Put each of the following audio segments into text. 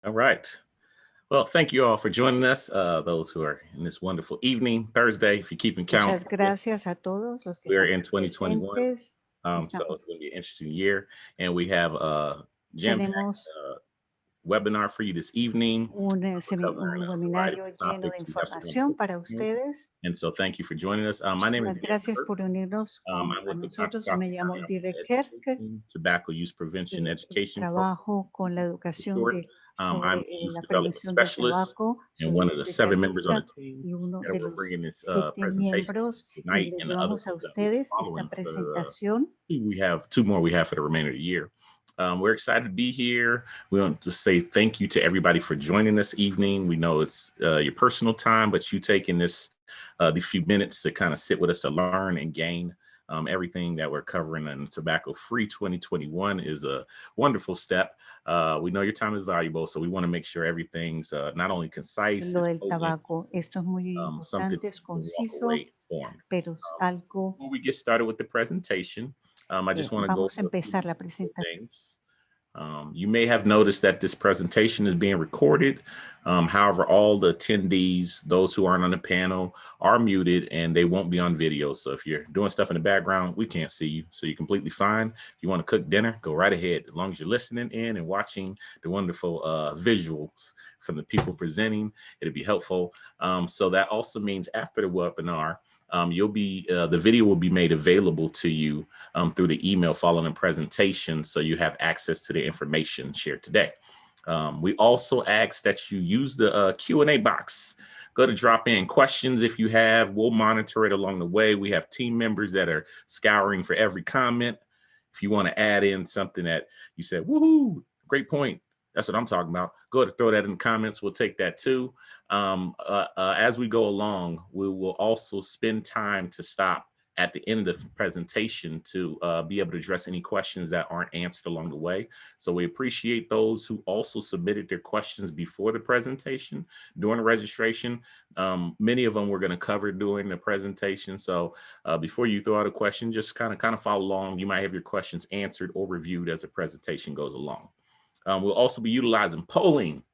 All right. Well, thank you all for joining us, those who are in this wonderful evening, Thursday, if you're keeping count. Muchas gracias a todos los que We're están in 2021, presentes. so it's going to be an interesting year. And we have a jam-packed Tenemos webinar for you this evening. un, We're covering un a variety webinario of lleno de topics. We have some información wonderful para speakers. ustedes. And so thank you for joining us. My name is Muchísimas gracias por unirnos I'm a with the Contra nosotros. Yo me llamo Dire Kerk. Tobacco Use Prevention Education Program. Trabajo con la educación sobre I'm a youth la development prevención del specialist tabaco. and Soy one un of the 7 members on the especialista team y uno that de we're los bringing this 7 presentation miembros y tonight les and the other llevamos a ones that will be ustedes esta following for presentación. we have 2 more we have for the remainder of the year. We're excited to be here. We want to say thank you to everybody for joining this evening. We know it's your personal time, but you taking these few minutes to kind of sit with us to learn and gain everything that we're covering in Tobacco Free 2021 is a wonderful step. We know your time is valuable, so we want to make sure everything's not only concise, Lo it's del potent, tabaco, esto es muy something importante, es you can walk conciso, away informed. pero es algo. Before we get started with the presentation, I just want to go Vamos a over a few empezar la presentación. things. You may have noticed that this presentation is being recorded. However, all the attendees, those who aren't on the panel, are muted and they won't be on video. So if you're doing stuff in the background, we can't see you. So you're completely fine. If you want to cook dinner, go right ahead. As long as you're listening in and watching the wonderful visuals from the people presenting, it'll be helpful. So that also means after the webinar, the video will be made available to you through the email following the presentation, so you have access to the information shared today. We also ask that you use the Q&A box. Go to drop in questions if you have. We'll monitor it along the way. We have team members that are scouring for every comment. If you want to add in something that you said, woohoo, great point, that's what I'm talking about, go ahead and throw that in the comments. We'll take that too. As we go along, we will also spend time to stop at the end of the presentation to be able to address any questions that aren't answered along the way. So we appreciate those who also submitted their questions before the presentation, during the registration. Many of them we're going to cover during the presentation. So before you throw out a question, just kind of follow along. You might have your questions answered or reviewed as the presentation goes along. We'll also be utilizing polling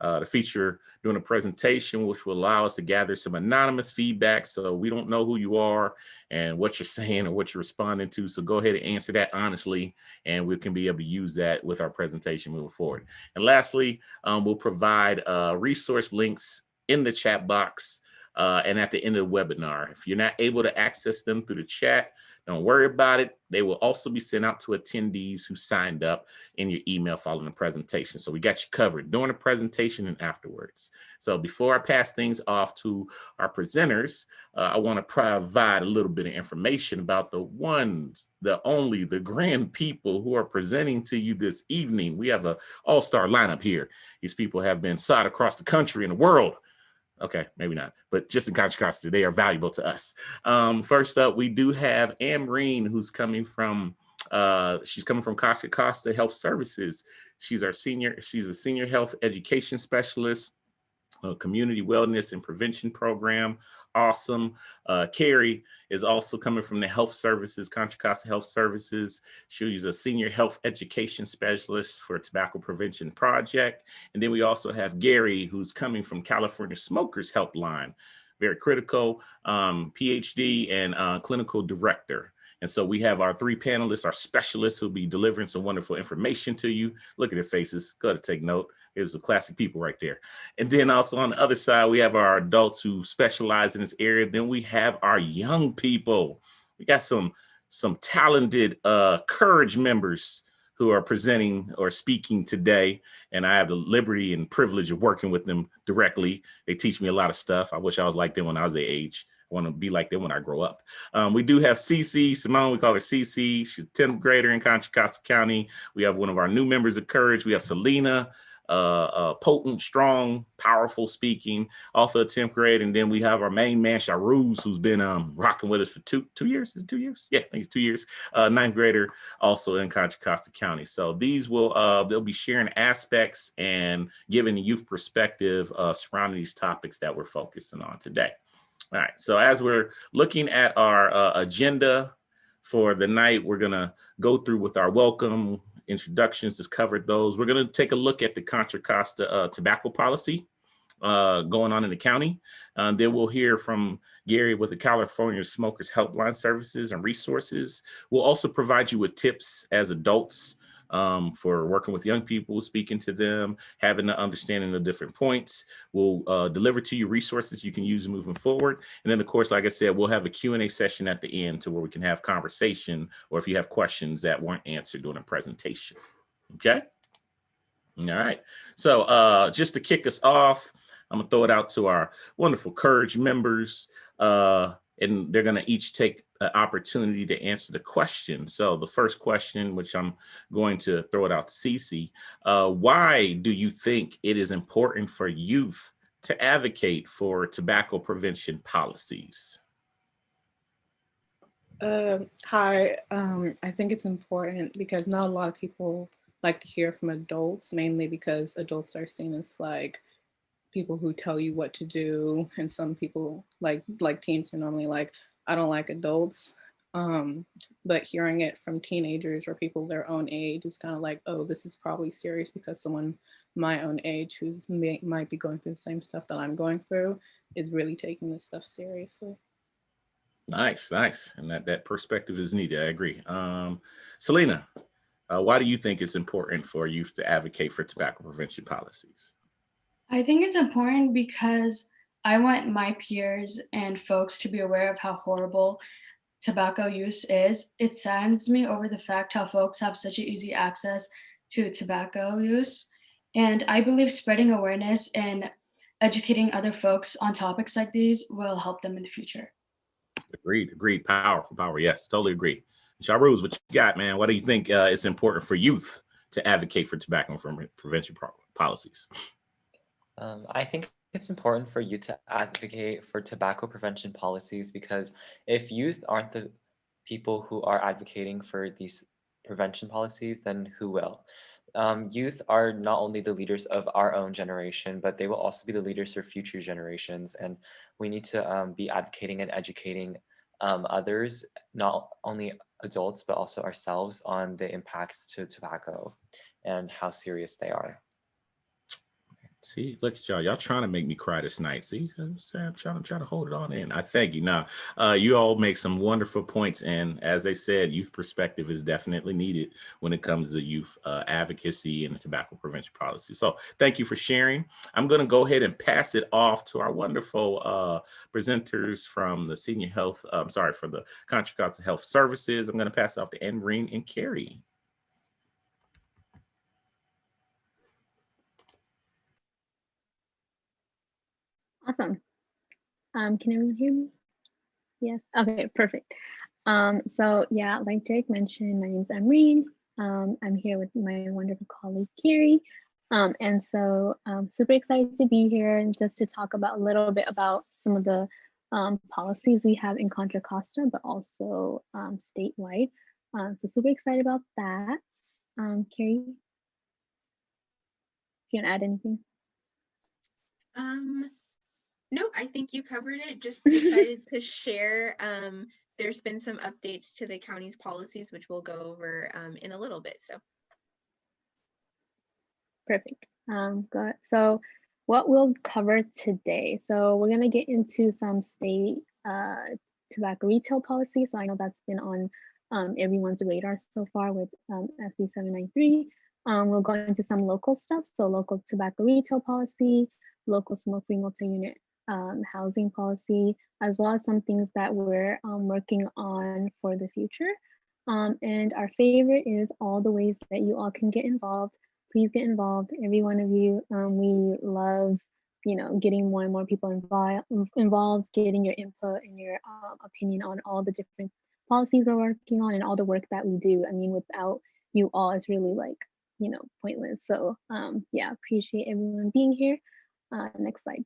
to feature during the presentation, which will allow us to gather some anonymous feedback so we don't know who you are and what you're saying or what you're responding to. So go ahead and answer that honestly, and we can be able to use that with our presentation moving forward. And lastly, we'll provide resource links in the chat box and at the end of the webinar. If you're not able to access them through the chat, don't worry about it. They will also be sent out to attendees who signed up in your email following the presentation. So we got you covered during the presentation and afterwards. So before I pass things off to our presenters, I want to provide a little bit of information about the ones, the only, the grand people who are presenting to you this evening. We have an all-star lineup here. These people have been sought across the country and the world. Okay, maybe not, but just in Contra Costa, they are valuable to us. First up, we do have Amreen, who's coming from Costa Health Services. She's a senior health education specialist, community wellness and prevention program. Awesome. Carrie is also coming from the health services, Contra Costa Health Services. She's a senior health education specialist for Tobacco Prevention Project. And then we also have Gary, who's coming from California Smokers Helpline, very critical, PhD and clinical director. And so we have our 3 panelists, our specialists who'll be delivering some wonderful information to you. Look at their faces. Go ahead and take note. There's the classic people right there. And then also on the other side, we have our adults who specialize in this area. Then we have our young people. We got some talented Courage members who are presenting or speaking today. And I have the liberty and privilege of working with them directly. They teach me a lot of stuff. I wish I was like them when I was their age. I want to be like them when I grow up. We do have Simone, we call her CC. She's a 10th grader in Contra Costa County. We have one of our new members of Courage. We have Selena, potent, strong, powerful speaking, also a 10th grade. And then we have our main man, Sharuz, who's been rocking with us for two years. Is it 2 years? Yeah, I think it's 2 years. 9th grader, also in Contra Costa County. So these will, they'll be sharing aspects and giving the youth perspective surrounding these topics that we're focusing on today. All right, so as we're looking at our agenda for the night, we're gonna go through with our welcome introductions has covered those. We're going to take a look at the Contra Costa tobacco policy going on in the county. Then we'll hear from Gary with the California Smokers Helpline Services and Resources. We'll also provide you with tips as adults for working with young people, speaking to them, having an understanding of different points. We'll deliver to you resources you can use moving forward. And then, of course, like I said, we'll have a Q&A session at the end to where we can have conversation, or if you have questions that weren't answered during the presentation. Okay? All right. So just to kick us off, I'm gonna throw it out to our wonderful Courage members, and they're gonna each take an opportunity to answer the question. So the first question, which I'm going to throw it out to Cece, why do you think it is important for youth to advocate for tobacco prevention policies? Hi, I think it's important because not a lot of people like to hear from adults, mainly because adults are seen as like people who tell you what to do, and some people like teens are normally like, I don't like adults. But hearing it from teenagers or people their own age is kind of like, oh, this is probably serious because someone my own age who might be going through the same stuff that I'm going through is really taking this stuff seriously. Nice, nice. And that perspective is needed. I agree. Selena, why do you think it's important for youth to advocate for tobacco prevention policies? I think it's important because I want my peers and folks to be aware of how horrible tobacco use is. It saddens me over the fact how folks have such easy access to tobacco use. And I believe spreading awareness and educating other folks on topics like these will help them in the future. Agreed. Powerful power. Yes, totally agree. Shahruz, what you got, man? Why do you think it's important for youth to advocate for tobacco prevention policies? I think it's important for you to advocate for tobacco prevention policies because if youth aren't the people who are advocating for these prevention policies, then who will? Youth are not only the leaders of our own generation, but they will also be the leaders for future generations. And we need to be advocating and educating others, not only adults, but also ourselves on the impacts to tobacco and how serious they are. See, look at y'all. Y'all trying to make me cry this night. See, I'm trying to hold it on in. I thank you. Now, you all make some wonderful points. And as I said, youth perspective is definitely needed when it comes to youth advocacy and the tobacco prevention policy. So thank you for sharing. I'm going to go ahead and pass it off to our wonderful presenters from the senior health, for the Contra Costa Health Services. I'm going to pass it off to Amreen and Carrie. Awesome. Can everyone hear me? Yes. Okay, perfect. So yeah, like Derek mentioned, my name is Amreen. I'm here with my wonderful colleague Carrie. And so I'm super excited to be here and just to talk about a little bit about some of the policies we have in Contra Costa, but also statewide. So super excited about that. Carrie, if you want to add anything? No, I think you covered it. Just excited to share. There's been some updates to the county's policies, which we'll go over in a little bit. So perfect. Good. So what we'll cover today. So we're gonna get into some state tobacco retail policy. So I know that's been on everyone's radar so far with SB 793. We'll go into some local stuff. So local tobacco retail policy, local smoke-free multi-unit housing policy, as well as some things that we're working on for the future. And our favorite is all the ways that you all can get involved. Please get involved, every one of you. We love, getting more and more people involved, getting your input and your opinion on all the different policies we're working on and all the work that we do. I mean, without you all, it's really like, pointless. So yeah, appreciate everyone being here. Next slide.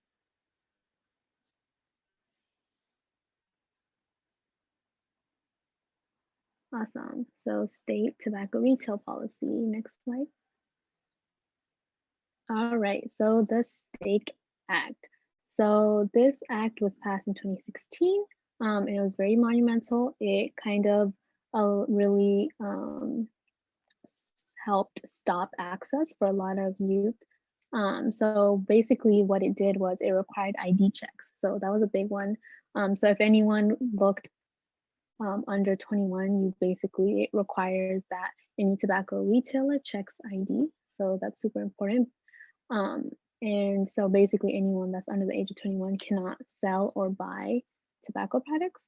Awesome. So state tobacco retail policy. Next slide. All right. So the STAKE Act. So this act was passed in 2016. It was very monumental. It kind of really helped stop access for a lot of youth. So basically what it did was it required ID checks. So that was a big one. So if anyone looked under 21, it requires that any tobacco retailer checks ID. So that's super important. And so basically anyone that's under the age of 21 cannot sell or buy tobacco products.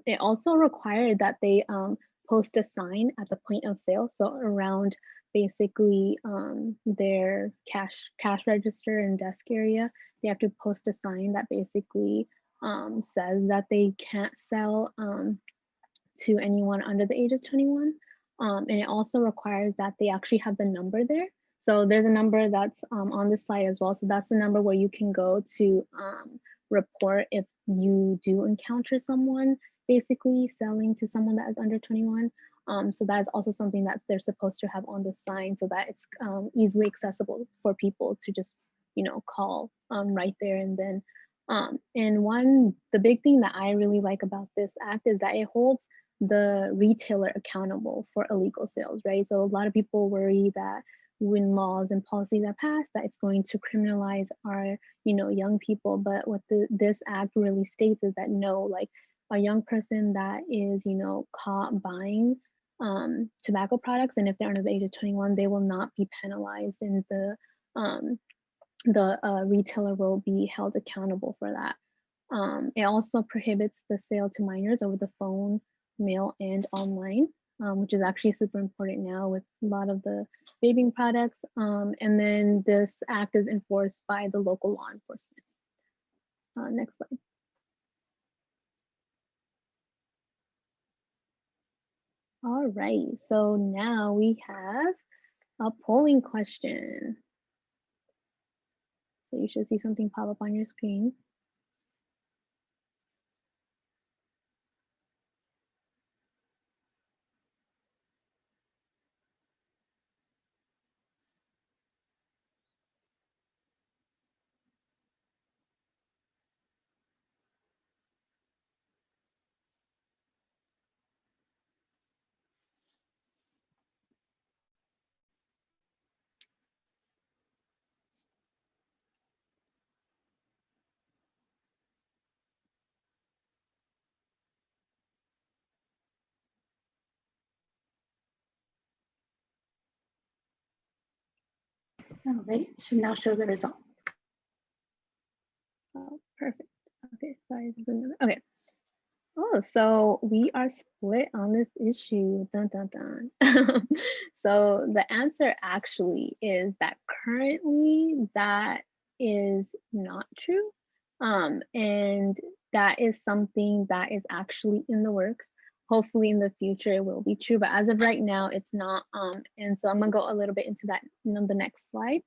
It also required that they post a sign at the point of sale. So around basically their cash register and desk area, they have to post a sign that basically says that they can't sell to anyone under the age of 21. And it also requires that they actually have the number there. So there's a number that's on the slide as well. So that's the number where you can go to report if you do encounter someone basically selling to someone that is under 21. So that is also something that they're supposed to have on the sign so that it's easily accessible for people to just, call right there and then. And the big thing that I really like about this act is that it holds the retailer accountable for illegal sales, right? So a lot of people worry that when laws and policies are passed, that it's going to criminalize our, young people. But what this act really states is that no, like a young person that is, caught buying tobacco products, and if they're under the age of 21, they will not be penalized, and the retailer will be held accountable for that. It also prohibits the sale to minors over the phone, mail, and online, which is actually super important now with a lot of the vaping products. And then this act is enforced by the local law enforcement. Next slide. All right, so now we have a polling question. So you should see something pop up on your screen. All right, should now show the results. Oh, perfect. Okay, sorry. Okay. Oh, so we are split on this issue. Dun, dun, dun. So the answer actually is that currently that is not true. And that is something that is actually in the works. Hopefully in the future it will be true, but as of right now, it's not. And so I'm gonna go a little bit into that on the next slide.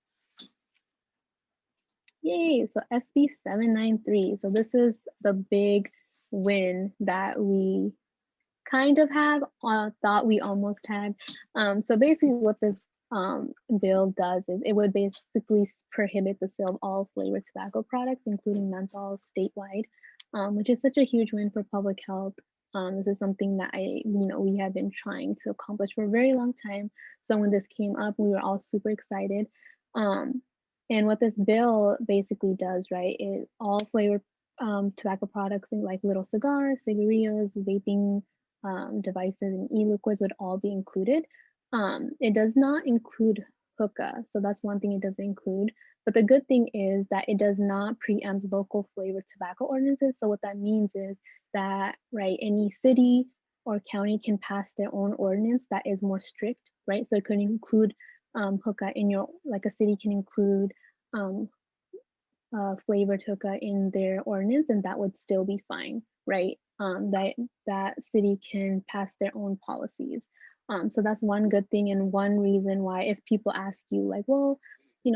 Yay, so SB 793. So this is the big win that we kind of have, thought we almost had. So basically what this bill does is it would basically prohibit the sale of all flavored tobacco products, including menthol, statewide, which is such a huge win for public health. This is something that we have been trying to accomplish for a very long time. So when this came up, we were all super excited. And what this bill basically does, right, is all flavored tobacco products, like little cigars, cigarillos, vaping devices, and e-liquids would all be included. It does not include hookah, so that's one thing it doesn't include. But the good thing is that it does not preempt local flavored tobacco ordinances. So what that means is that, right, any city or county can pass their own ordinance that is more strict, right? So it could include hookah in your, like a city can include flavored hookah in their ordinance, and that would still be fine, right? That city can pass their own policies. So that's one good thing, and one reason why, if people ask you like, well,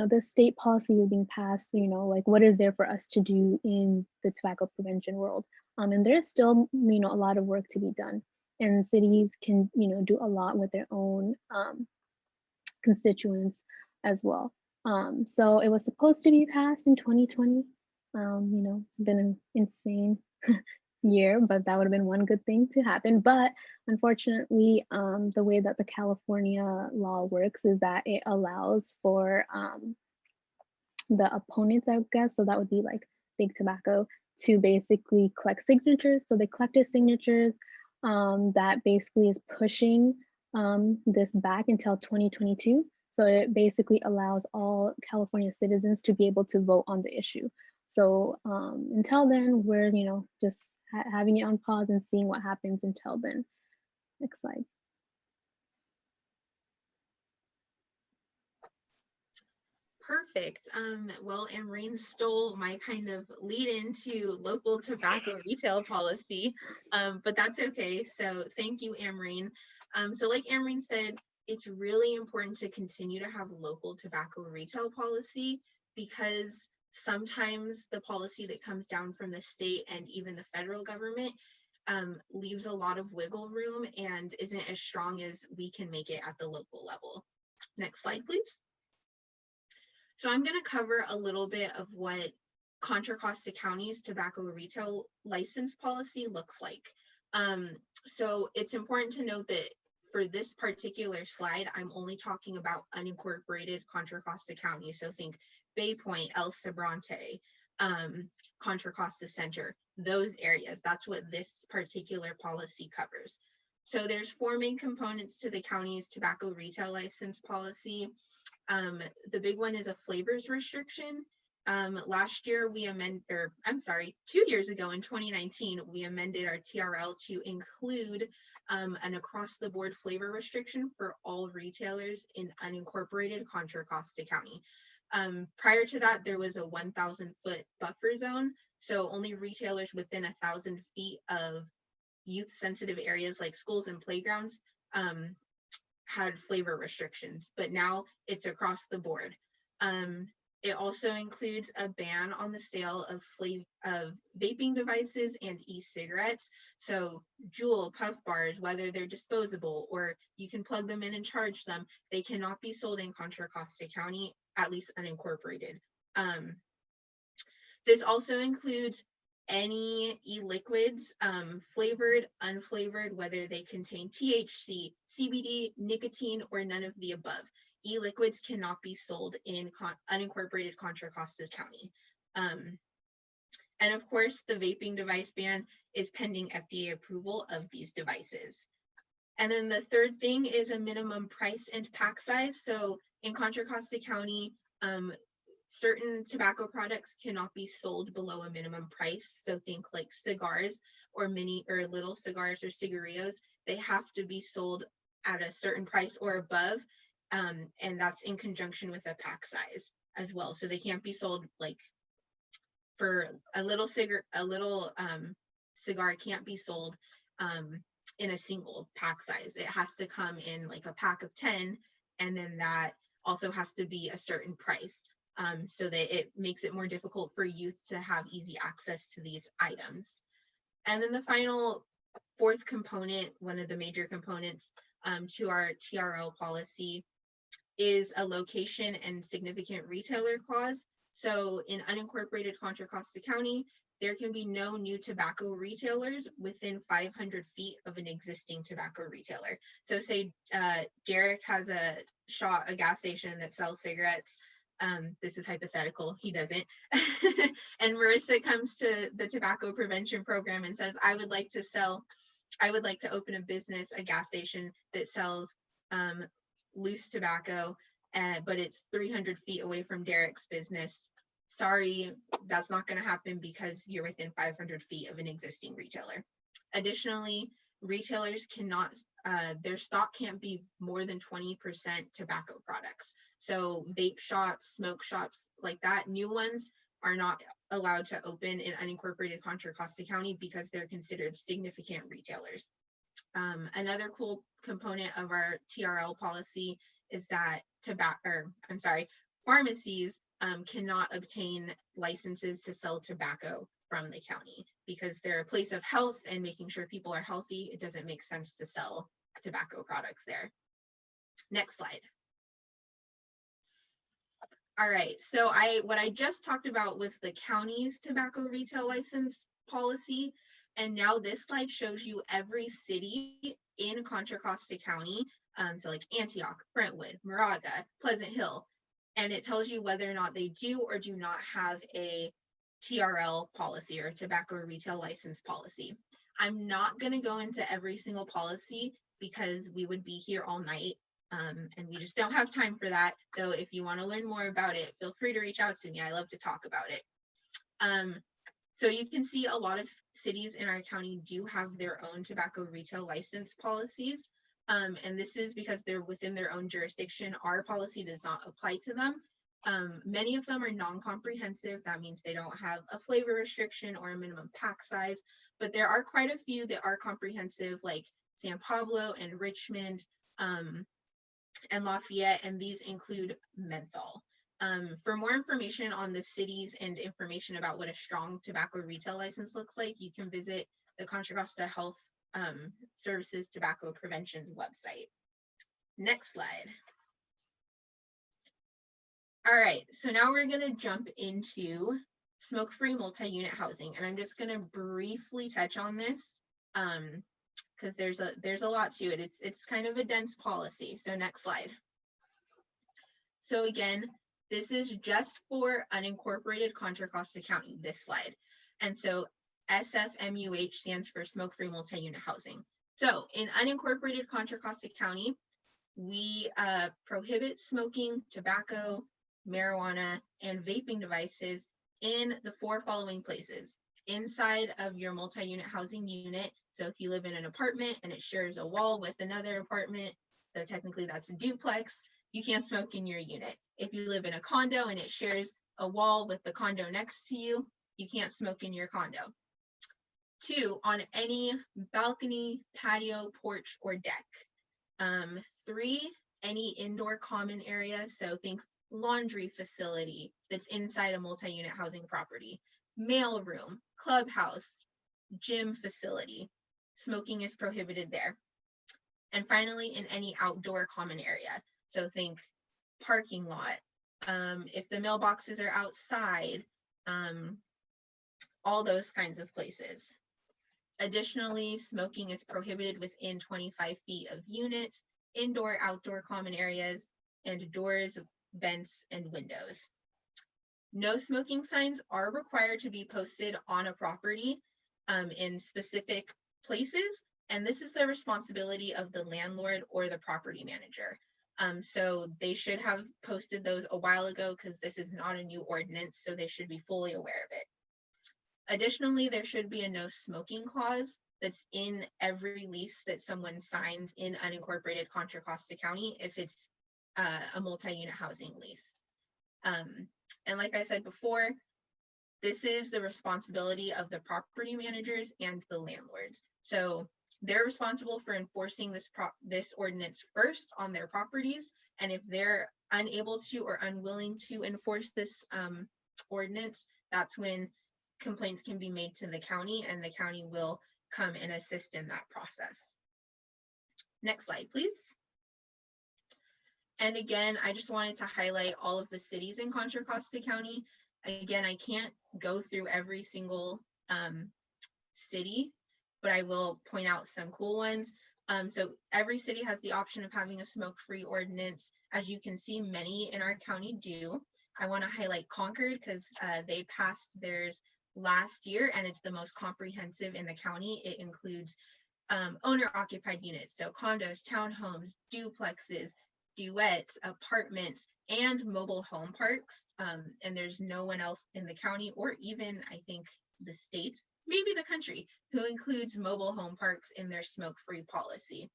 this state policy is being passed, like what is there for us to do in the tobacco prevention world? And there's still, a lot of work to be done, and cities can, do a lot with their own constituents as well. So it was supposed to be passed in 2020. It's been insane year, but that would have been one good thing to happen. But unfortunately, the way that the California law works is that it allows for the opponents, I guess, so that would be like big tobacco, to basically collect signatures. So they collected signatures that basically is pushing this back until 2022. So it basically allows all California citizens to be able to vote on the issue. So until then, we're just having it on pause and seeing what happens until then. Next slide. Perfect. Well, Amreen stole my kind of lead into local tobacco retail policy, but that's okay. So thank you, Amreen. So like Amreen said, it's really important to continue to have local tobacco retail policy, because sometimes the policy that comes down from the state and even the federal government leaves a lot of wiggle room and isn't as strong as we can make it at the local level. Next slide, please. So I'm going to cover a little bit of what Contra Costa County's tobacco retail license policy looks like. So it's important to note that for this particular slide, I'm only talking about unincorporated Contra Costa County. So think Bay Point, El Sobrante, Contra Costa Center, those areas. That's what this particular policy covers. So there's 4 main components to the county's tobacco retail license policy. The big one is a flavors restriction. Last year we amended, or I'm sorry, 2 years ago in 2019, we amended our TRL to include an across the board flavor restriction for all retailers in unincorporated Contra Costa County. Prior to that, there was a 1,000-foot buffer zone. So only retailers within 1,000 feet of youth sensitive areas like schools and playgrounds had flavor restrictions, but now it's across the board. It also includes a ban on the sale of vaping devices and e-cigarettes. So Juul, puff bars, whether they're disposable or you can plug them in and charge them, they cannot be sold in Contra Costa County, at least unincorporated. This also includes any e-liquids, flavored, unflavored, whether they contain THC, CBD, nicotine, or none of the above. E-liquids cannot be sold in unincorporated Contra Costa County. And of course, the vaping device ban is pending FDA approval of these devices. And then the third thing is a minimum price and pack size. So in Contra Costa County, certain tobacco products cannot be sold below a minimum price. So think like cigars or mini or little cigars or cigarillos, they have to be sold at a certain price or above. And that's in conjunction with a pack size as well. So they can't be sold like for a little cigar can't be sold in a single pack size. It has to come in like a pack of 10, and then that also has to be a certain price. So that it makes it more difficult for youth to have easy access to these items. And then the final 4th component, one of the major components to our TRL policy, is a location and significant retailer clause. So in unincorporated Contra Costa County, there can be no new tobacco retailers within 500 feet of an existing tobacco retailer. So say Derek has a gas station that sells cigarettes. This is hypothetical, he doesn't. And Marissa comes to the tobacco prevention program and says, I would like to open a business, a gas station that sells loose tobacco, but it's 300 feet away from Derek's business. Sorry, that's not going to happen because you're within 500 feet of an existing retailer. Additionally, retailers cannot, their stock can't be more than 20% tobacco products. So vape shops, smoke shops like that, new ones are not allowed to open in unincorporated Contra Costa County because they're considered significant retailers. Another cool component of our TRL policy is that pharmacies cannot obtain licenses to sell tobacco from the county because they're a place of health and making sure people are healthy. It doesn't make sense to sell tobacco products there. Next slide. All right, so what I just talked about was the county's tobacco retail license policy. And now this slide shows you every city in Contra Costa County. So like Antioch, Brentwood, Moraga, Pleasant Hill. And it tells you whether or not they do or do not have a TRL policy or tobacco retail license policy. I'm not going to go into every single policy because we would be here all night. And we just don't have time for that. So if you want to learn more about it, feel free to reach out to me. I love to talk about it. So you can see a lot of cities in our county do have their own tobacco retail license policies. And this is because they're within their own jurisdiction. Our policy does not apply to them. Many of them are non-comprehensive. That means they don't have a flavor restriction or a minimum pack size, but there are quite a few that are comprehensive, like San Pablo and Richmond, and Lafayette, and these include menthol. For more information on the cities and information about what a strong tobacco retail license looks like, you can visit the Contra Costa Health Services Tobacco Prevention website. Next slide. All right, so now we're gonna jump into smoke-free multi-unit housing, and I'm just gonna briefly touch on this because there's a lot to it. It's kind of a dense policy. So next slide. So again, this is just for unincorporated Contra Costa County, this slide. And so SFMUH stands for smoke-free multi-unit housing. So in unincorporated Contra Costa County, we prohibit smoking tobacco, marijuana, and vaping devices in the 4 following places. Inside of your multi-unit housing unit. So if you live in an apartment and it shares a wall with another apartment, so technically that's a duplex, you can't smoke in your unit. If you live in a condo and it shares a wall with the condo next to you, you can't smoke in your condo. 2, on any balcony, patio, porch, or deck. 3, any indoor common area. So think laundry facility that's inside a multi-unit housing property, mail room, clubhouse, gym facility. Smoking is prohibited there. And finally, in any outdoor common area. So think parking lot, if the mailboxes are outside, all those kinds of places. Additionally, smoking is prohibited within 25 feet of units, indoor, outdoor common areas, and doors, vents, and windows. No smoking signs are required to be posted on a property in specific places, and this is the responsibility of the landlord or the property manager. So they should have posted those a while ago because this is not a new ordinance, so they should be fully aware of it. Additionally, there should be a no smoking clause that's in every lease that someone signs in unincorporated Contra Costa County if it's a multi-unit housing lease. And like I said before, this is the responsibility of the property managers and the landlords. So they're responsible for enforcing this ordinance first on their properties. And if they're unable to or unwilling to enforce this ordinance, that's when complaints can be made to the county, and the county will come and assist in that process. Next slide, please. And again, I just wanted to highlight all of the cities in Contra Costa County. Again, I can't go through every single city, but I will point out some cool ones. So every city has the option of having a smoke-free ordinance. As you can see, many in our county do. I want to highlight Concord because they passed theirs last year, and it's the most comprehensive in the county. It includes owner-occupied units, so condos, townhomes, duplexes, duets, apartments, and mobile home parks. And there's no one else in the county, or even I think the state, maybe the country, who includes mobile home parks in their smoke-free policy.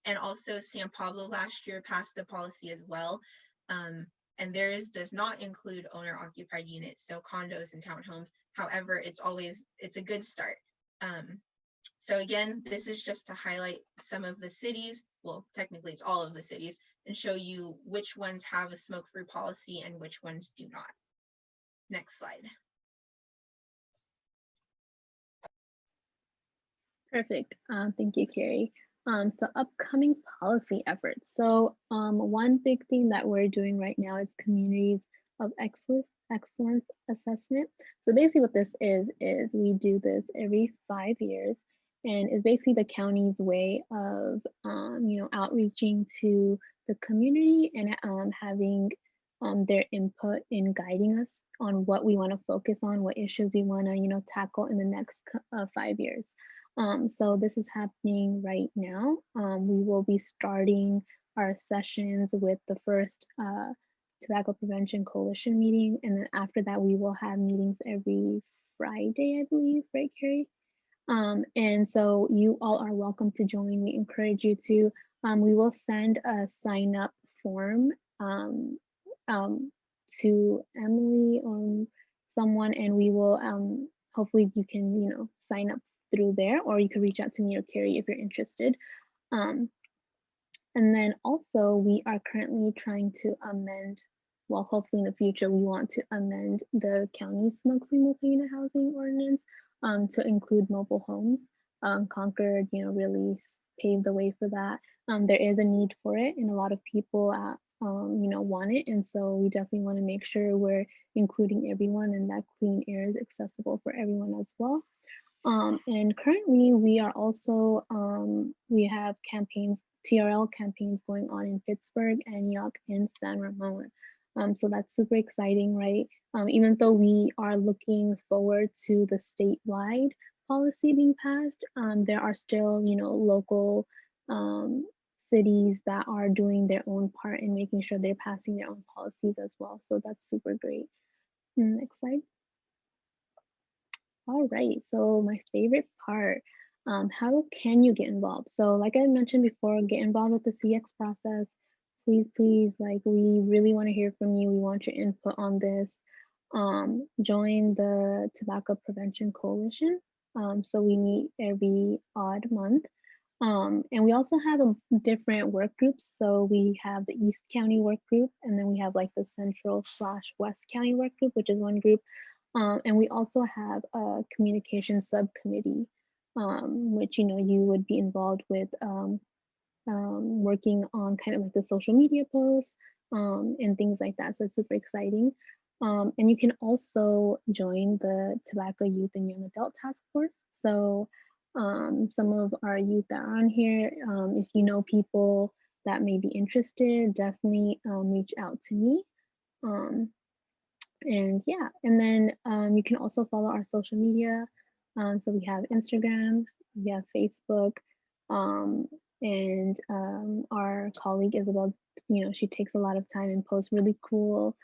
And also San Pablo last year passed a policy as well. And theirs does not include owner-occupied units, so condos and townhomes. However, it's a good start. So again, this is just to highlight some of the cities. Well, technically it's all of the cities, and show you which ones have a smoke-free policy and which ones do not. Next slide. Perfect. Thank you, Carrie. So upcoming policy efforts. So one big thing that we're doing right now is communities of excellence assessment. So basically what this is we do this every 5 years, and it's basically the county's way of, outreaching to the community and having their input in guiding us on what we want to focus on, what issues we want to, tackle in the next 5 years. So this is happening right now. We will be starting our sessions with the first Tobacco Prevention Coalition meeting, and then after that, we will have meetings every Friday, I believe, right, Carrie? And so you all are welcome to join. We encourage you to. We will send a sign up form to Emily or someone, and we will hopefully you can sign up through there, or you can reach out to me or Carrie if you're interested. Um, and then also we are currently trying to amend, well, hopefully in the future, we want to amend the county smoke-free multi-unit housing ordinance to include mobile homes. Concord, really paved the way for that. There is a need for it, and a lot of people, want it. And so we definitely want to make sure we're including everyone, and that clean air is accessible for everyone as well. And currently we are also, we have campaigns, TRL campaigns going on in Pittsburgh, Antioch, and San Ramon. So that's super exciting, right? Even though we are looking forward to the statewide policy being passed, there are still, local cities that are doing their own part in making sure they're passing their own policies as well. So that's super great. Next slide. All right, so my favorite part, how can you get involved? So like I mentioned before, get involved with the CX process. Please, like we really want to hear from you. We want your input on this. Join the Tobacco Prevention Coalition. So we meet every odd month. And we also have different work groups. So we have the East County work group, and then we have like the Central/West County work group, which is one group. And we also have a communication subcommittee, which, you would be involved with working on kind of like the social media posts and things like that. So it's super exciting. And you can also join the Tobacco Youth and Young Adult Task Force. So some of our youth that are on here, if you know people that may be interested, definitely reach out to me. And yeah, and then you can also follow our social media. So we have Instagram, we have Facebook, and our colleague Isabel, she takes a lot of time and posts really cool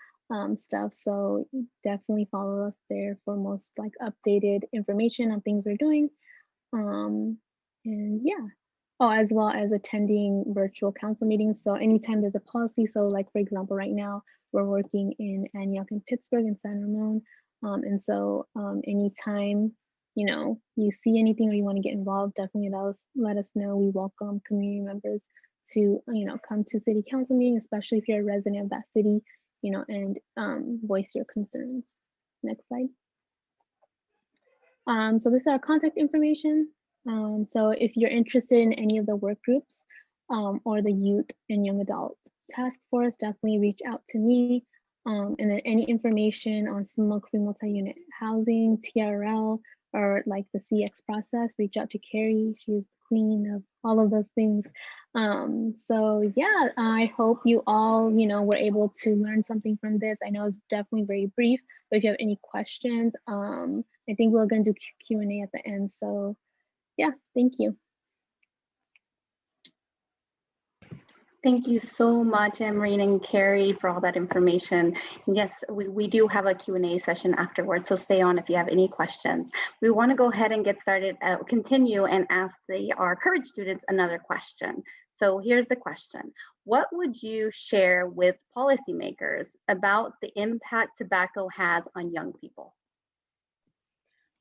stuff. So definitely follow us there for most like updated information on things we're doing. And yeah. Oh, as well as attending virtual council meetings. So anytime there's a policy, so like for example, right now we're working in Antioch and Pittsburgh and San Ramon. And so anytime, you see anything or you want to get involved, definitely let us know. We welcome community members to, come to city council meetings, especially if you're a resident of that city, and voice your concerns. Next slide. So this is our contact information. So if you're interested in any of the work groups or the youth and young adult task force, definitely reach out to me. And then any information on smoke-free multi-unit housing, TRL, or like the CX process, reach out to Carrie. She's the queen of all of those things. So yeah, I hope you all, were able to learn something from this. I know it's definitely very brief, but if you have any questions, I think we're going to do Q&A at the end. So yeah, thank you. Thank you so much, Amreen and Carrie, for all that information. Yes, we do have a Q&A session afterwards, so stay on if you have any questions. We want to go ahead and get started, continue and ask our Courage students another question. So here's the question. What would you share with policymakers about the impact tobacco has on young people?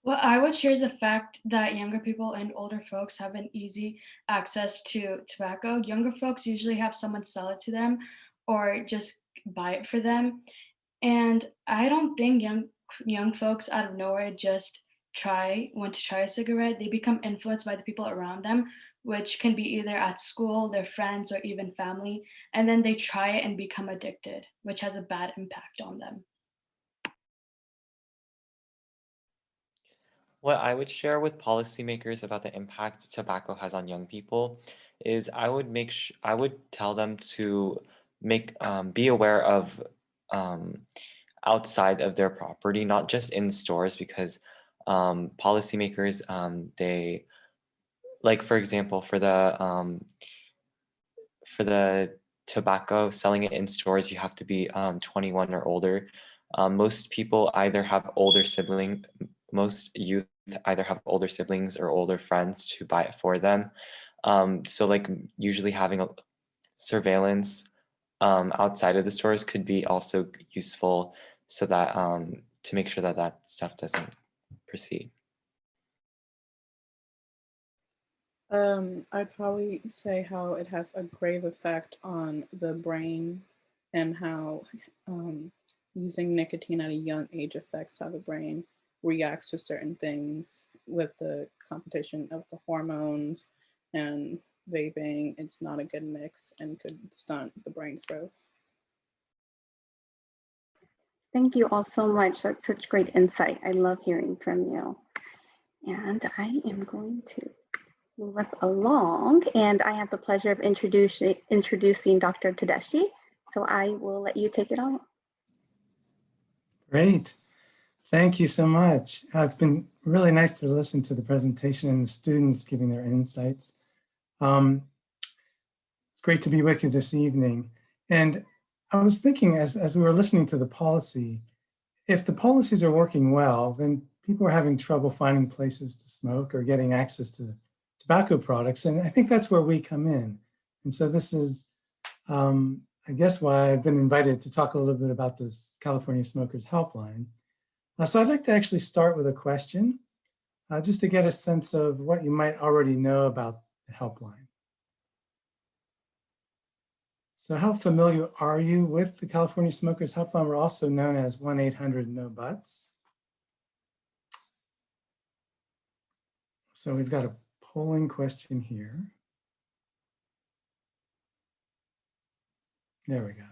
What I would share is the fact that younger people and older folks have an easy access to tobacco. Younger folks usually have someone sell it to them or just buy it for them. And I don't think young folks out of nowhere just want to try a cigarette. They become influenced by the people around them, which can be either at school, their friends, or even family. And then they try it and become addicted, which has a bad impact on them. What I would share with policymakers about the impact tobacco has on young people is I would tell them to be aware of outside of their property, not just in stores, because policymakers they like, for example, for the tobacco, selling it in stores, you have to be 21 or older. Most people either have most youth either have older siblings or older friends to buy it for them. So like usually having a surveillance outside of the stores could be also useful, so that to make sure that that stuff doesn't proceed. I'd probably say how it has a grave effect on the brain and how using nicotine at a young age affects how the brain reacts to certain things with the competition of the hormones and vaping. It's not a good mix and could stunt the brain's growth. Thank you all so much. That's such great insight. I love hearing from you. And I am going to move us along, and I have the pleasure of introducing Dr. Tedeschi. So I will let you take it on. Great. Thank you so much. It's been really nice to listen to the presentation and the students giving their insights. It's great to be with you this evening. And I was thinking as we were listening to the policy, if the policies are working well, then people are having trouble finding places to smoke or getting access to tobacco products. And I think that's where we come in. And so this is, I guess, why I've been invited to talk a little bit about this California Smokers Helpline. So I'd like to actually start with a question, just to get a sense of what you might already know about the helpline. So how familiar are you with the California Smokers Helpline? We're also known as 1-800-NO-BUTTS. So we've got a polling question here. There we go.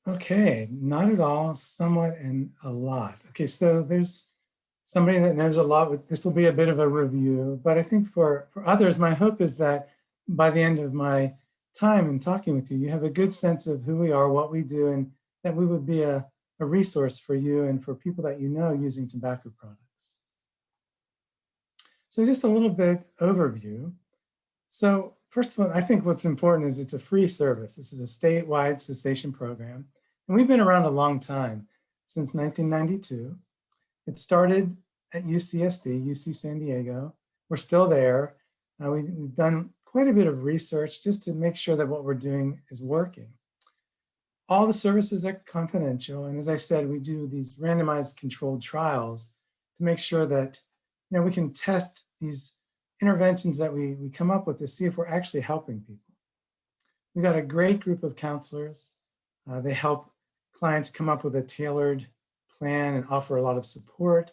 Okay, not at all, somewhat, and a lot. Okay, so there's somebody that knows a lot. This will be a bit of a review, but I think for others, my hope is that by the end of my time in talking with you, you have a good sense of who we are, what we do, and that we would be a resource for you and for people that you know using tobacco products. So just a little bit overview. So first of all, I think what's important is it's a free service. This is a statewide cessation program. And we've been around a long time, since 1992. It started at UCSD, UC San Diego. We're still there. We've done quite a bit of research just to make sure that what we're doing is working. All the services are confidential. And as I said, we do these randomized controlled trials to make sure that we can test these interventions that we come up with to see if we're actually helping people. We've got a great group of counselors. They help clients come up with a tailored plan and offer a lot of support.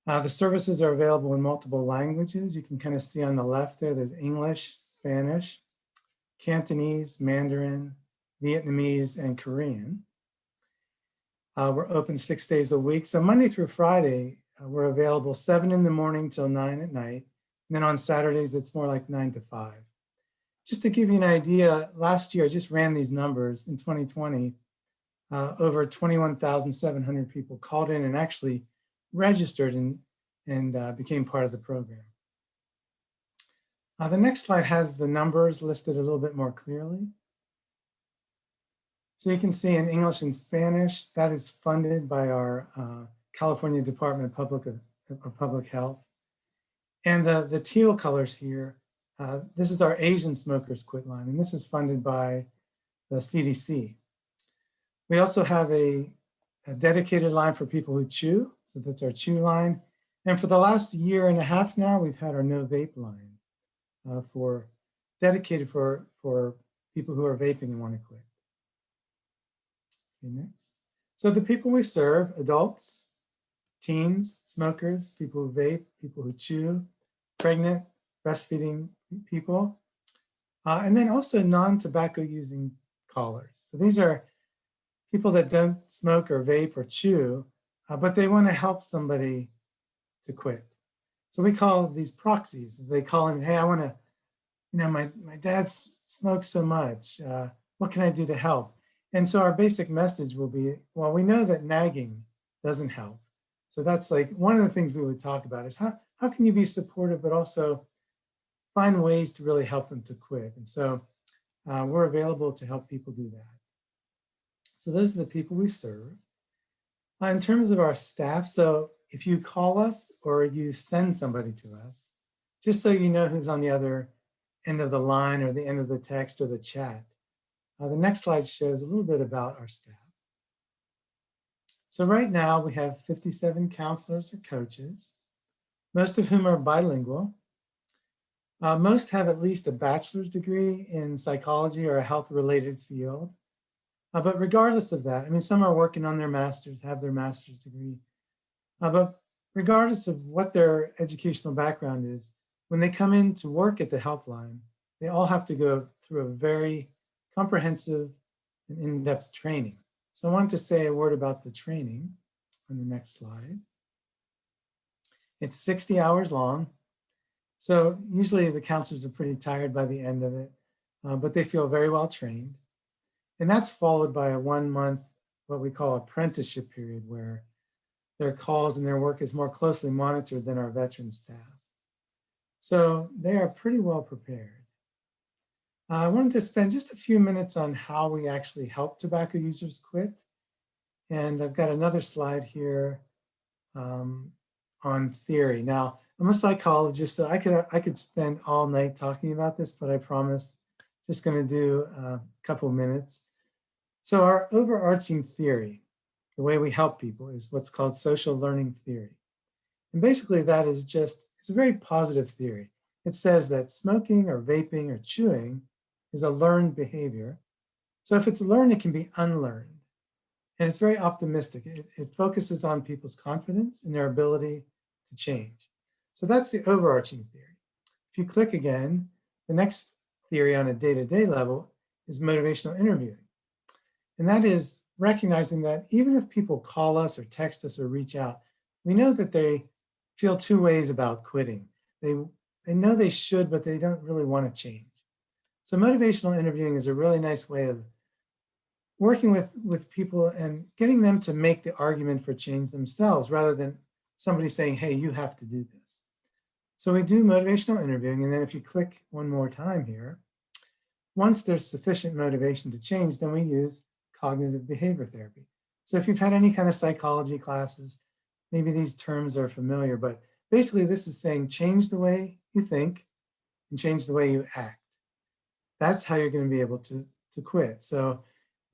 The services are available in multiple languages. You can kind of see on the left there, there's English, Spanish, Cantonese, Mandarin, Vietnamese, and Korean. We're open 6 days a week. So Monday through Friday, we're available 7 in the morning till 9 at night. And then on Saturdays, it's more like 9 to 5. Just to give you an idea, last year, I just ran these numbers in 2020, over 21,700 people called in and actually registered and became part of the program. The next slide has the numbers listed a little bit more clearly. So you can see in English and Spanish, that is funded by our California Department of Public Health. And the teal colors here, this is our Asian Smokers Quit line, and this is funded by the CDC. We also have a a dedicated line for people who chew. So that's our chew line. And for the last year and a half now, we've had our no vape line dedicated for people who are vaping and want to quit. Okay, next. So the people we serve, adults, teens, smokers, people who vape, people who chew, pregnant, breastfeeding people, and then also non-tobacco using callers. So these are people that don't smoke or vape or chew, but they want to help somebody to quit. So we call these proxies. They call in, hey, I want to, my dad smokes so much. What can I do to help? And so our basic message will be, well, we know that nagging doesn't help. So that's like one of the things we would talk about is how can you be supportive, but also find ways to really help them to quit. And so we're available to help people do that. So those are the people we serve. In terms of our staff, so if you call us or you send somebody to us, just so you know who's on the other end of the line or the end of the text or the chat, the next slide shows a little bit about our staff. So right now we have 57 counselors or coaches, most of whom are bilingual. Most have at least a bachelor's degree in psychology or a health-related field. But regardless of that, I mean, some are working on their master's, have their master's degree. But regardless of what their educational background is, when they come in to work at the helpline, they all have to go through a very comprehensive and in-depth training. So I wanted to say a word about the training on the next slide. It's 60 hours long. So usually the counselors are pretty tired by the end of it, but they feel very well trained. And that's followed by a 1 month, what we call apprenticeship period, where their calls and their work is more closely monitored than our veteran staff. So they are pretty well prepared. I wanted to spend just a few minutes on how we actually help tobacco users quit. And I've got another slide here on theory. Now, I'm a psychologist, so I could spend all night talking about this, but I promise just going to do a couple minutes. So our overarching theory, the way we help people, is what's called social learning theory. And basically that is just, it's a very positive theory. It says that smoking or vaping or chewing is a learned behavior. So if it's learned, it can be unlearned. And it's very optimistic. It focuses on people's confidence and their ability to change. So that's the overarching theory. If you click again, the next theory on a day-to-day level is motivational interviewing. And that is recognizing that even if people call us or text us or reach out, we know that they feel two ways about quitting. They know they should, but they don't really want to change. So motivational interviewing is a really nice way of working with people and getting them to make the argument for change themselves rather than somebody saying, hey, you have to do this. So we do motivational interviewing, and then if you click one more time here, once there's sufficient motivation to change, then we use cognitive behavior therapy. So if you've had any kind of psychology classes, maybe these terms are familiar, but basically this is saying change the way you think and change the way you act. That's how you're going to be able to quit. So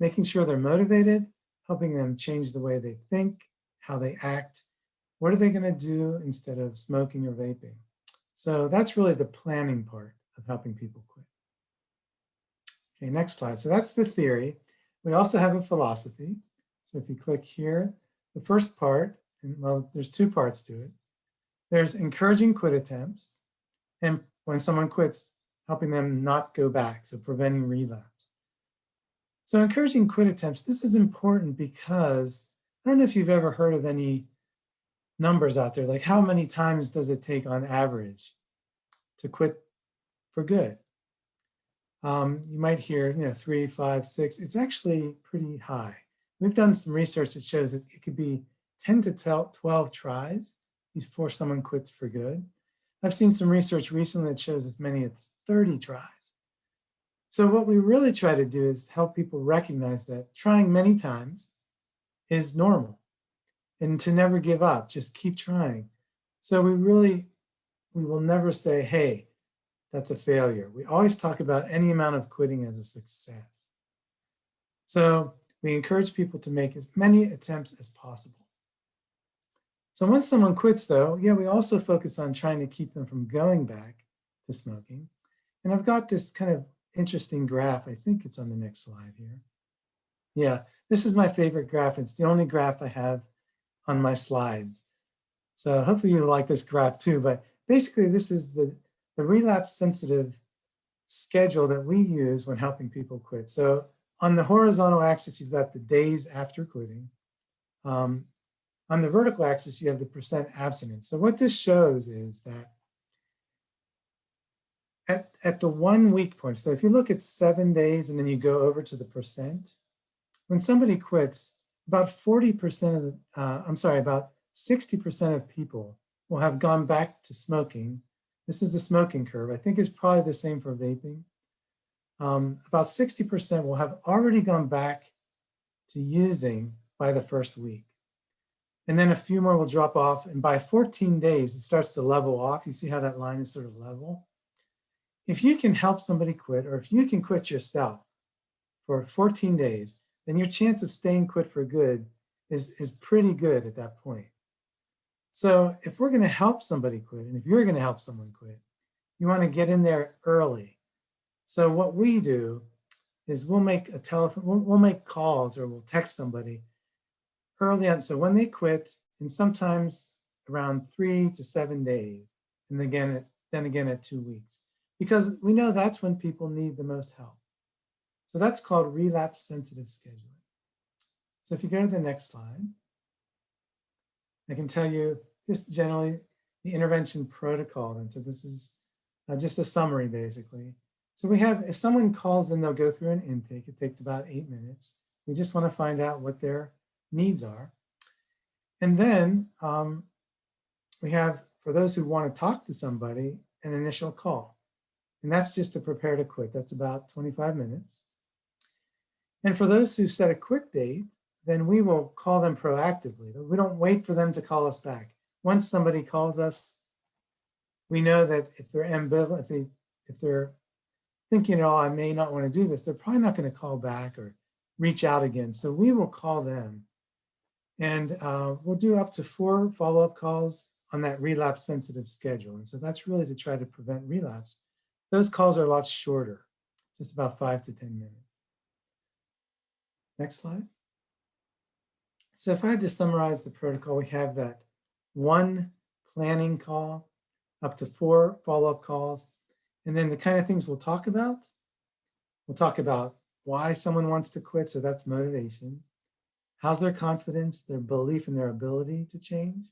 making sure they're motivated, helping them change the way they think, how they act, what are they going to do instead of smoking or vaping? So that's really the planning part of helping people quit. Okay, next slide. So that's the theory. We also have a philosophy. So if you click here, the first part, and well, there's two parts to it. There's encouraging quit attempts, and when someone quits, helping them not go back, so preventing relapse. So encouraging quit attempts, this is important because I don't know if you've ever heard of any numbers out there, like how many times does it take on average to quit for good? You might hear, 3, 5, 6. It's actually pretty high. We've done some research that shows that it could be 10 to 12 tries before someone quits for good. I've seen some research recently that shows as many as 30 tries. So what we really try to do is help people recognize that trying many times is normal and to never give up, just keep trying. So we will never say, hey, that's a failure. We always talk about any amount of quitting as a success. So we encourage people to make as many attempts as possible. So once someone quits though, yeah, we also focus on trying to keep them from going back to smoking. And I've got this kind of interesting graph. I think it's on the next slide here. Yeah, this is my favorite graph. It's the only graph I have on my slides. So hopefully you like this graph too, but basically this is the relapse sensitive schedule that we use when helping people quit. So on the horizontal axis, you've got the days after quitting. On the vertical axis, you have the percent abstinence. So what this shows is that at the 1 week point, so if you look at 7 days and then you go over to the percent, when somebody quits, about 40% of the, about 60% of people will have gone back to smoking. This is the smoking curve. I think it's probably the same for vaping. About 60% will have already gone back to using by the first week. And then a few more will drop off. And by 14 days, it starts to level off. You see how that line is sort of level? If you can help somebody quit, or if you can quit yourself for 14 days, then your chance of staying quit for good is pretty good at that point. So if we're going to help somebody quit, and if you're going to help someone quit, you want to get in there early. So what we do is we'll make a telephone, we'll make calls or we'll text somebody early on. So when they quit, and sometimes around 3 to 7 days, and then again at 2 weeks, because we know that's when people need the most help. So that's called relapse sensitive scheduling. So if you go to the next slide, I can tell you just generally the intervention protocol. And so this is just a summary basically. So we have, if someone calls in, they'll go through an intake. It takes about 8 minutes. We just want to find out what their needs are. And then we have, for those who want to talk to somebody, an initial call. And that's just to prepare to quit. That's about 25 minutes. And for those who set a quit date, then we will call them proactively. We don't wait for them to call us back. Once somebody calls us, we know that if they're ambivalent, if they're thinking, oh, I may not want to do this, they're probably not going to call back or reach out again. So we will call them. And we'll do up to 4 follow-up calls on that relapse sensitive schedule. And so that's really to try to prevent relapse. Those calls are a lot shorter, just about 5 to 10 minutes. Next slide. So if I had to summarize the protocol, we have that 1 planning call, up to 4 follow-up calls, and then the kind of things we'll talk about. We'll talk about why someone wants to quit, so that's motivation. How's their confidence, their belief in their ability to change?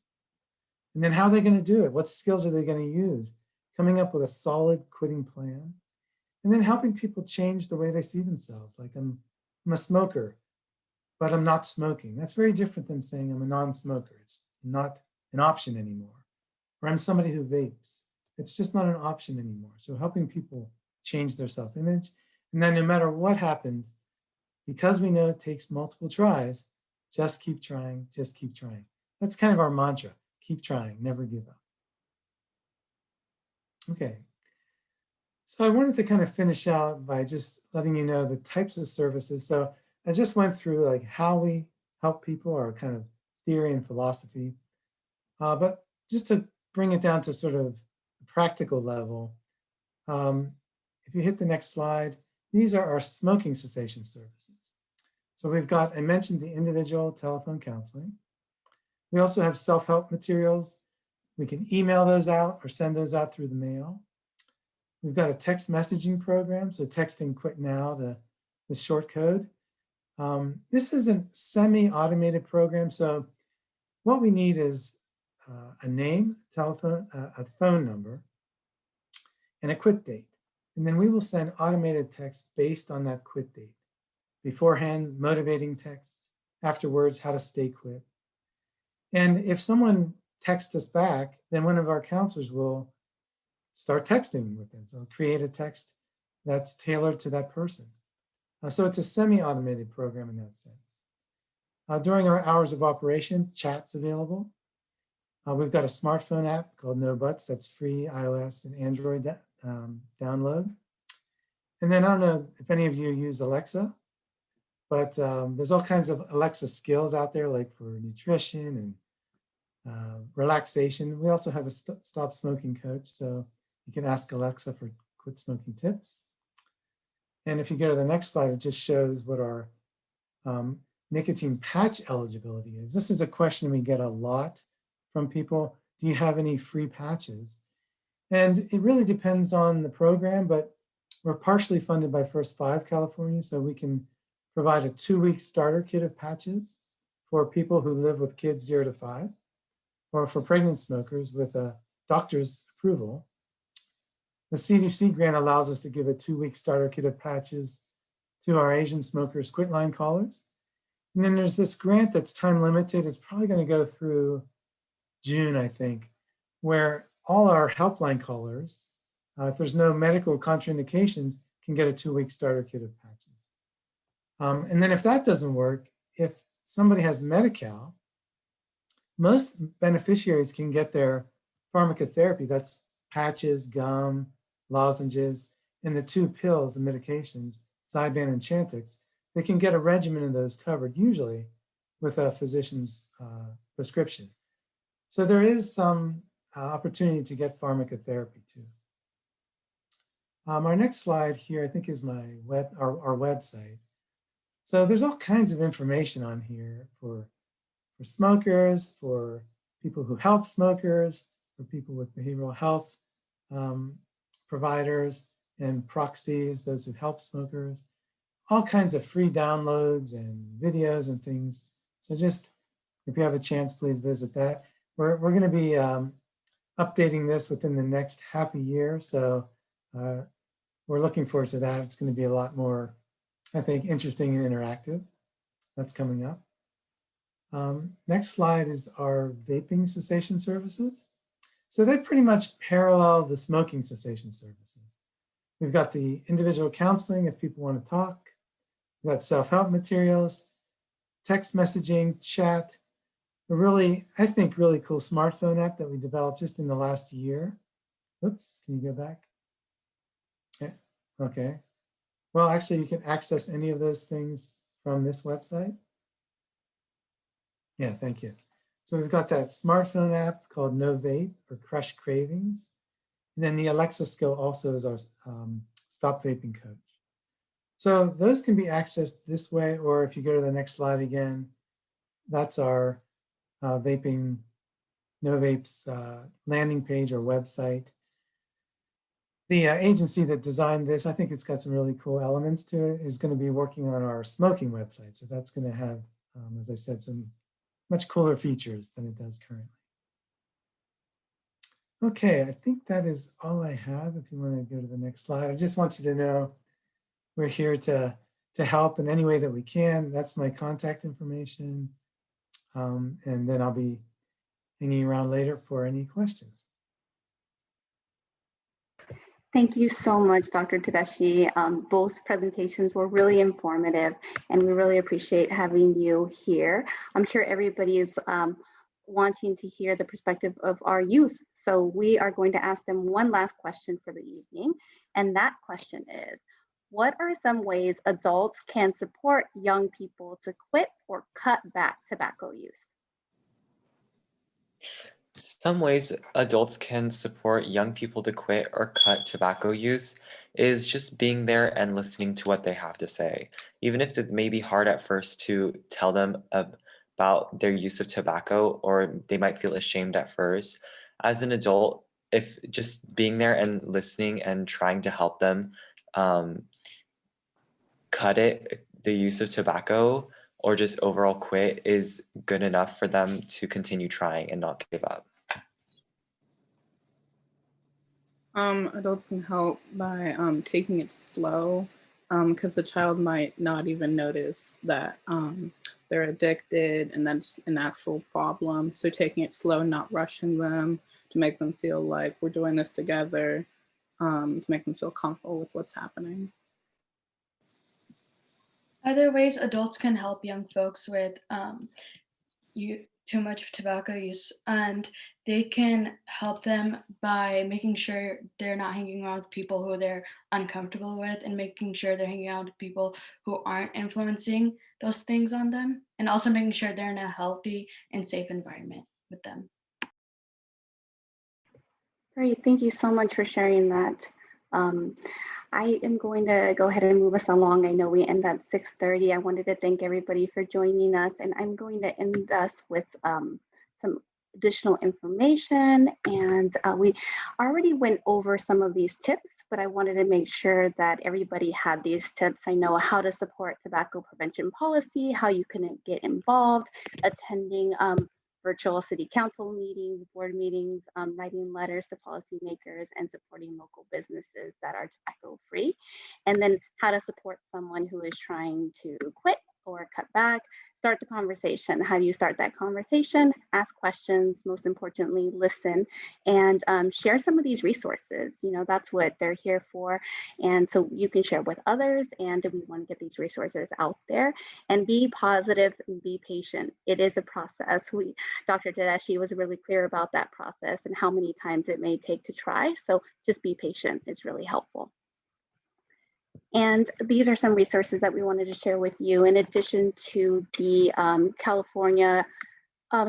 And then how are they going to do it? What skills are they going to use? Coming up with a solid quitting plan. And then helping people change the way they see themselves. Like I'm a smoker, but I'm not smoking. That's very different than saying I'm a non-smoker. It's not an option anymore. Or I'm somebody who vapes. It's just not an option anymore. So helping people change their self-image. And then no matter what happens, because we know it takes multiple tries, just keep trying, just keep trying. That's kind of our mantra. Keep trying, never give up. Okay. So I wanted to kind of finish out by just letting you know the types of services. So I just went through like how we help people, our kind of theory and philosophy. But just to bring it down to sort of a practical level, if you hit the next slide, these are our smoking cessation services. So we've got, I mentioned the individual telephone counseling. We also have self-help materials. We can email those out or send those out through the mail. We've got a text messaging program, so texting quit now to the short code. This is a semi-automated program, so what we need is a name, telephone, a phone number, and a quit date. And then we will send automated text based on that quit date. Beforehand, motivating texts. Afterwards, how to stay quit. And if someone texts us back, then one of our counselors will start texting with them. So create a text that's tailored to that person. So it's a semi-automated program in that sense. During our hours of operation, chat's available. We've got a smartphone app called No Buts that's free iOS and Android download. And then I don't know if any of you use Alexa. But there's all kinds of Alexa skills out there, like for nutrition and relaxation. We also have a stop smoking coach, so you can ask Alexa for quit smoking tips. And if you go to the next slide, it just shows what our nicotine patch eligibility is. This is a question we get a lot from people. Do you have any free patches? And it really depends on the program, but we're partially funded by First 5 California, so we can provide a 2-week starter kit of patches for people who live with kids 0 to 5, or for pregnant smokers with a doctor's approval. The CDC grant allows us to give a 2-week starter kit of patches to our Asian smokers quitline callers. And then there's this grant that's time limited. It's probably going to go through June, I think, where all our helpline callers, if there's no medical contraindications, can get a 2-week starter kit of patches. And then if that doesn't work, if somebody has Medi-Cal, most beneficiaries can get their pharmacotherapy. That's patches, gum, lozenges, and the 2 pills, the medications, Zyban and Chantix. They can get a regimen of those covered, usually with a physician's prescription. So there is some opportunity to get pharmacotherapy too. Our next slide here, I think, is our website. So there's all kinds of information on here for smokers, for people who help smokers, for people with behavioral health providers and proxies, those who help smokers, all kinds of free downloads and videos and things. So just, if you have a chance, please visit that. We're going to be updating this within the next half a year. So we're looking forward to that. It's going to be a lot more, I think, interesting and interactive. That's coming up. Next slide is our vaping cessation services. So they pretty much parallel the smoking cessation services. We've got the individual counseling if people want to talk. We've got self-help materials, text messaging, chat, a really, I think, really cool smartphone app that we developed just in the last year. Oops, can you go back? Yeah. Okay. Well, actually, you can access any of those things from this website. Yeah, thank you. So we've got that smartphone app called No Vape or Crush Cravings. And then the Alexa skill also is our Stop Vaping coach. So those can be accessed this way, or if you go to the next slide again, that's our vaping, No Vape's landing page or website. The agency that designed this, I think it's got some really cool elements to it, is going to be working on our smoking website. So that's going to have, as I said, some much cooler features than it does currently. Okay, I think that is all I have. If you want to go to the next slide, I just want you to know we're here to help in any way that we can. That's my contact information. And then I'll be hanging around later for any questions. Thank you so much, Dr. Tedeschi. Both presentations were really informative, and we really appreciate having you here. I'm sure everybody is wanting to hear the perspective of our youth. So we are going to ask them one last question for the evening. And that question is, what are some ways adults can support young people to quit or cut back tobacco use? Some ways adults can support young people to quit or cut tobacco use is just being there and listening to what they have to say. Even if it may be hard at first to tell them about their use of tobacco, or they might feel ashamed at first, as an adult, if just being there and listening and trying to help them cut the use of tobacco, or just overall quit, is good enough for them to continue trying and not give up. Adults can help by taking it slow, because the child might not even notice that they're addicted and that's an actual problem. So taking it slow, not rushing them, to make them feel like we're doing this together, to make them feel comfortable with what's happening. Other ways adults can help young folks with too much tobacco use, and they can help them by making sure they're not hanging around with people who they're uncomfortable with, and making sure they're hanging out with people who aren't influencing those things on them, and also making sure they're in a healthy and safe environment with them. Great, thank you so much for sharing that. I am going to go ahead and move us along. I know we end at 6:30. I wanted to thank everybody for joining us, and I'm going to end us with some additional information. And we already went over some of these tips, but I wanted to make sure that everybody had these tips. I know how to support tobacco prevention policy, how you can get involved, attending virtual city council meetings, board meetings, writing letters to policymakers, and supporting local businesses that are tobacco free. And then how to support someone who is trying to quit or cut back. Start the conversation. How do you start that conversation? Ask questions, most importantly, listen, and share some of these resources. You know, that's what they're here for. And so you can share with others, and we want to get these resources out there. And be positive and be patient. It is a process. Dr. Tedeschi was really clear about that process and how many times it may take to try. So just be patient. It's really helpful. And these are some resources that we wanted to share with you. In addition to the California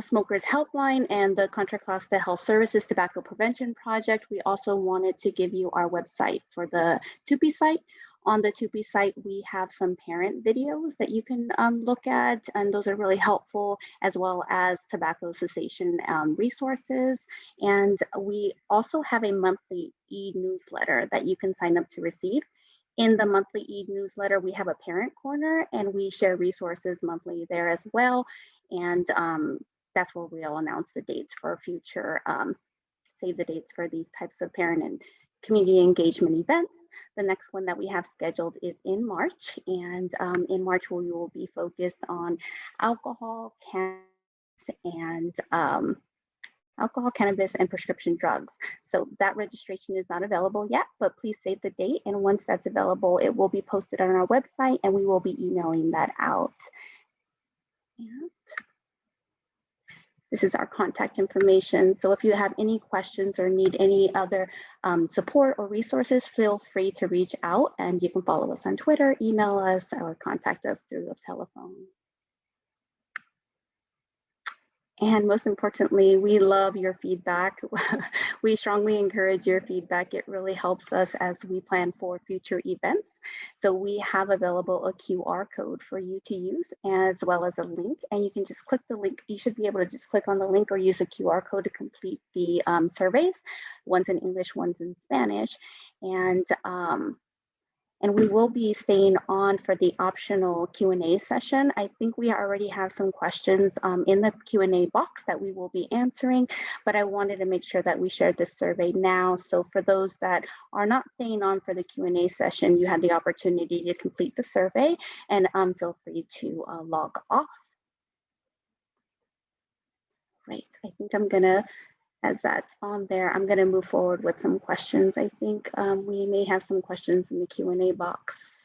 Smokers Helpline and the Contra Costa Health Services Tobacco Prevention Project, we also wanted to give you our website for the TUPE site. On the TUPE site, we have some parent videos that you can look at, and those are really helpful, as well as tobacco cessation resources. And we also have a monthly e-newsletter that you can sign up to receive. In the monthly e-newsletter, we have a parent corner, and we share resources monthly there as well. And that's where we'll announce the dates for future, save the dates for these types of parent and community engagement events. The next one that we have scheduled is in March. And in March, we will be focused on alcohol, cannabis, and prescription drugs. So that registration is not available yet, but please save the date. And once that's available, it will be posted on our website, and we will be emailing that out. And this is our contact information. So if you have any questions or need any other support or resources, feel free to reach out, and you can follow us on Twitter, email us, or contact us through the telephone. And most importantly, we love your feedback. We strongly encourage your feedback. It really helps us as we plan for future events. So we have available a QR code for you to use, as well as a link. And you can just click the link. You should be able to just click on the link or use a QR code to complete the surveys. One's in English, one's in Spanish. And we will be staying on for the optional Q&A session. I think we already have some questions in the Q&A box that we will be answering, but I wanted to make sure that we shared this survey now. So for those that are not staying on for the Q&A session, you had the opportunity to complete the survey, and feel free to log off. Great, I think I'm gonna, as that's on there, I'm going to move forward with some questions. I think we may have some questions in the Q&A box.